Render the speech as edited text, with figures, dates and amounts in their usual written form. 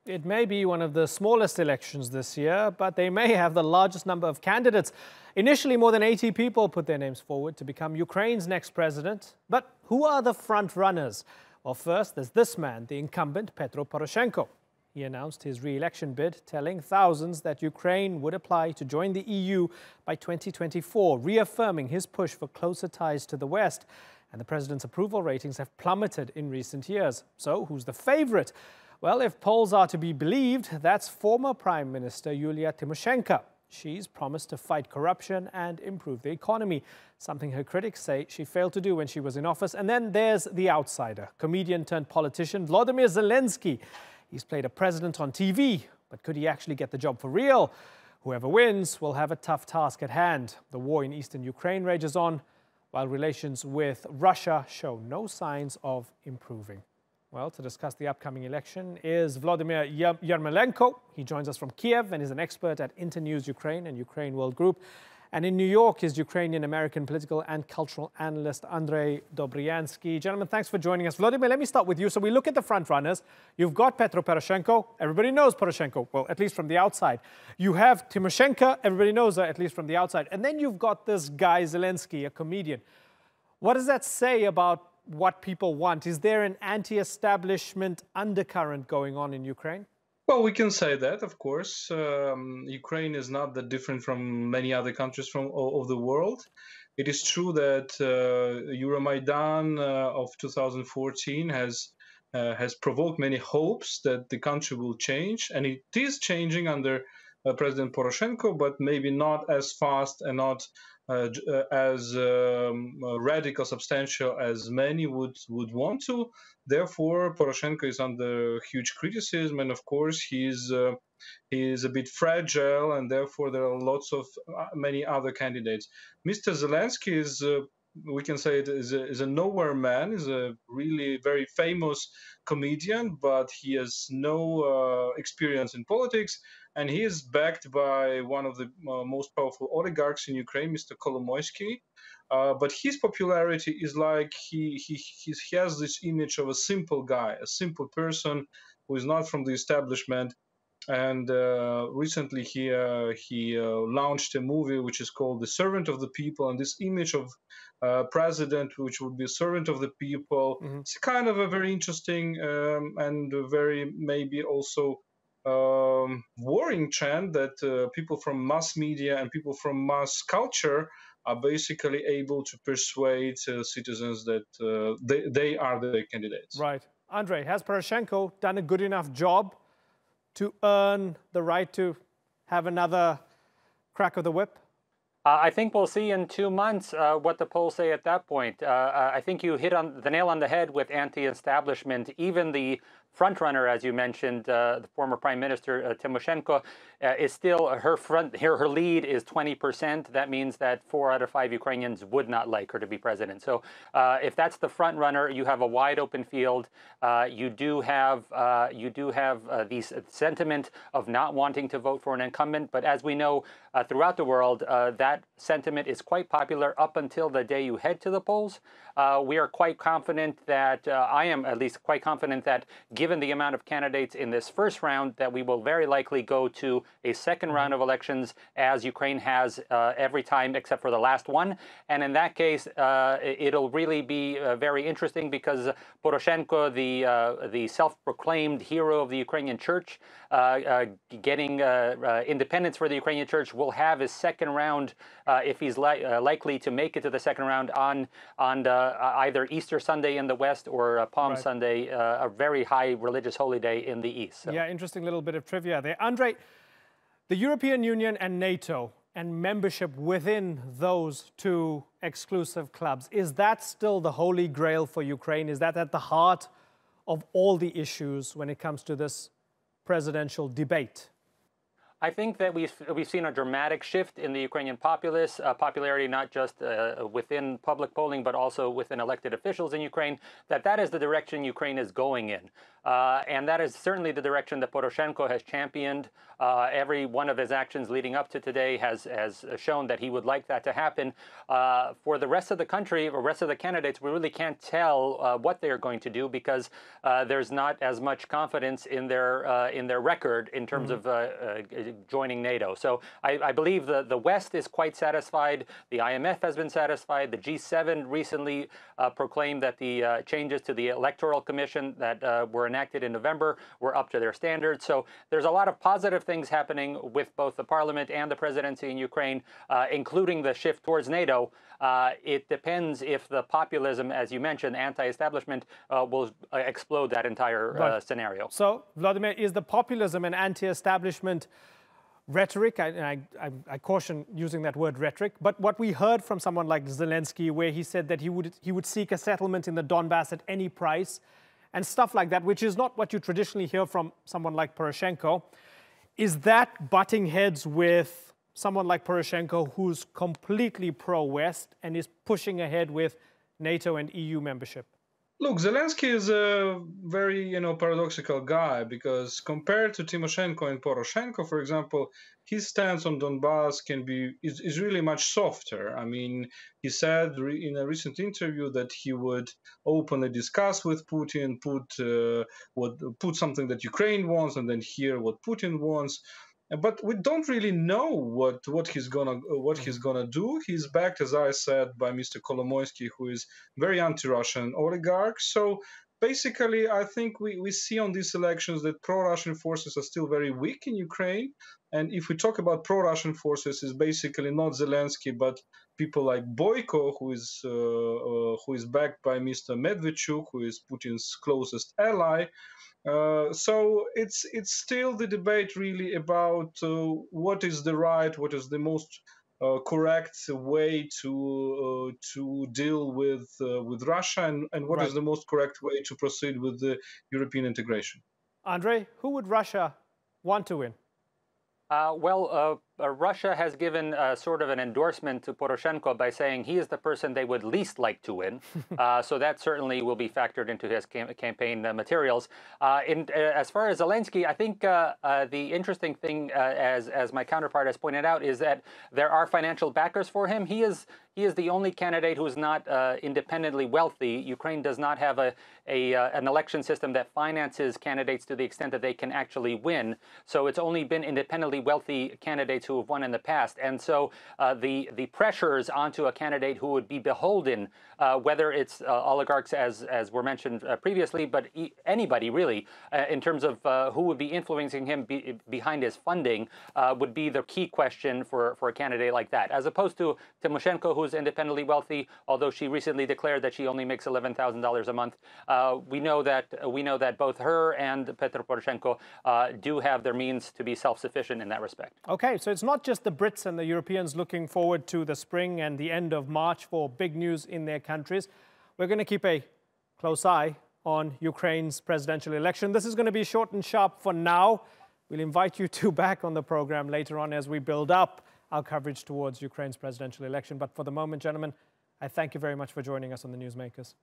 It may be one of the smallest elections this year, but they may have the largest number of candidates. Initially, more than 80 people put their names forward to become Ukraine's next president. But who are the front runners? Well, first, there's this man, the incumbent Petro Poroshenko. He announced his re-election bid, telling thousands that Ukraine would apply to join the EU by 2024, reaffirming his push for closer ties to the West. And the president's approval ratings have plummeted in recent years. So who's the favorite? Well, if polls are to be believed, that's former Prime Minister Yulia Tymoshenko. She's promised to fight corruption and improve the economy, something her critics say she failed to do when she was in office. And then there's the outsider, comedian turned politician Volodymyr Zelenskiy. He's played a president on TV, but could he actually get the job for real? Whoever wins will have a tough task at hand. The war in eastern Ukraine rages on, while relations with Russia show no signs of improving. Well, to discuss the upcoming election is Volodymyr Yermolenko. He joins us from Kiev and is an expert at Internews Ukraine and UkraineWorld Group. And in New York is Ukrainian-American political and cultural analyst Andrij Dobriansky. Gentlemen, thanks for joining us. Volodymyr, let me start with you. So we look at the front runners. You've got Petro Poroshenko. Everybody knows Poroshenko, well, at least from the outside. You have Tymoshenko. Everybody knows her, at least from the outside. And then you've got this guy, Zelensky, a comedian. What does that say about what people want? Is there an anti-establishment undercurrent going on in Ukraine? Well, we can say that, of course. Ukraine is not that different from many other countries of the world. It is true that Euromaidan of 2014 has provoked many hopes that the country will change, and it is changing under President Poroshenko, but maybe not as fast and not as radical, substantial as many would want to. Therefore, Poroshenko is under huge criticism, and of course, he is a bit fragile, and therefore there are lots of many other candidates. Mr. Zelensky is, we can say, is a nowhere man. Is a really very famous comedian, but he has no experience in politics. And he is backed by one of the most powerful oligarchs in Ukraine, Mr. Kolomoisky. But his popularity is like he has this image of a simple guy, a simple person who is not from the establishment. And recently he launched a movie which is called The Servant of the People. And this image of president, which would be a servant of the people, it's kind of a very interesting and very maybe also worrying trend that people from mass media and people from mass culture are basically able to persuade citizens that they are the candidates. Right. Andrei, has Poroshenko done a good enough job to earn the right to have another crack of the whip? I think we'll see in 2 months what the polls say at that point. I think you hit on the nail on the head with anti-establishment. Even the frontrunner, as you mentioned, the former Prime Minister Tymoshenko, is still her lead is 20%. That means that 4 out of 5 Ukrainians would not like her to be president. So if that's the front runner, you have a wide open field. You do have these sentiment of not wanting to vote for an incumbent. But as we know throughout the world, that sentiment is quite popular up until the day you head to the polls. We are quite confident that, I am at least quite confident that given the amount of candidates in this first round, that we will very likely go to a second round of elections, as Ukraine has every time except for the last one. And in that case, it'll really be very interesting because Poroshenko, the self-proclaimed hero of the Ukrainian church, getting independence for the Ukrainian church, will have his second round, if he's likely to make it to the second round, on either Easter Sunday in the West or Palm Sunday, a very high religious holy day in the East. So. Yeah, interesting little bit of trivia there. Andrei, the European Union and NATO and membership within those two exclusive clubs, is that still the holy grail for Ukraine? Is that at the heart of all the issues when it comes to this presidential debate? I think that we've seen a dramatic shift in the Ukrainian populace, popularity not just within public polling, but also within elected officials in Ukraine, that is the direction Ukraine is going in. And that is certainly the direction that Poroshenko has championed. Every one of his actions leading up to today has shown that he would like that to happen. For the rest of the country, or rest of the candidates, we really can't tell what they are going to do because there's not as much confidence in their record in terms of joining NATO. So I believe the West is quite satisfied. The IMF has been satisfied. The G7 recently proclaimed that the changes to the Electoral Commission that were enacted in November were up to their standards. So there's a lot of positive things happening with both the parliament and the presidency in Ukraine, including the shift towards NATO. It depends if the populism, as you mentioned, anti-establishment, will explode that entire scenario. So, Volodymyr, is the populism and anti-establishment rhetoric, I caution using that word rhetoric, but what we heard from someone like Zelensky, where he said that he would seek a settlement in the Donbass at any price, and stuff like that, which is not what you traditionally hear from someone like Poroshenko, is that butting heads with someone like Poroshenko, who's completely pro-West and is pushing ahead with NATO and EU membership? Look, Zelensky is a very, paradoxical guy because compared to Tymoshenko and Poroshenko, for example, his stance on Donbass is really much softer. I mean, he said in a recent interview that he would openly discuss with Putin, put something that Ukraine wants, and then hear what Putin wants. But we don't really know what he's gonna do. He's backed, as I said, by Mr. Kolomoisky, who is very anti-Russian oligarch. So basically, I think we see on these elections that pro-Russian forces are still very weak in Ukraine. And if we talk about pro-Russian forces, it's basically not Zelensky, but people like Boyko, who is backed by Mr. Medvedchuk, who is Putin's closest ally. So it's still the debate really about what is the most correct way to deal with Russia, and what is the most correct way to proceed with the European integration. Andrei, who would Russia want to win? Russia has given sort of an endorsement to Poroshenko by saying he is the person they would least like to win. So that certainly will be factored into his campaign materials. As far as Zelensky, I think the interesting thing, as my counterpart has pointed out, is that there are financial backers for him. He is the only candidate who is not independently wealthy. Ukraine does not have an election system that finances candidates to the extent that they can actually win. So it's only been independently wealthy candidates who have won in the past. And so the pressures onto a candidate who would be beholden, whether it's oligarchs, as were mentioned previously, but anybody really, in terms of who would be influencing him behind his funding, would be the key question for a candidate like that. As opposed to Tymoshenko, who's independently wealthy, although she recently declared that she only makes $11,000 a month. We know that both her and Petro Poroshenko do have their means to be self-sufficient in that respect. Okay, so it's not just the Brits and the Europeans looking forward to the spring and the end of March for big news in their countries. We're going to keep a close eye on Ukraine's presidential election. This is going to be short and sharp for now. We'll invite you two back on the program later on as we build up our coverage towards Ukraine's presidential election. But for the moment, gentlemen, I thank you very much for joining us on the Newsmakers.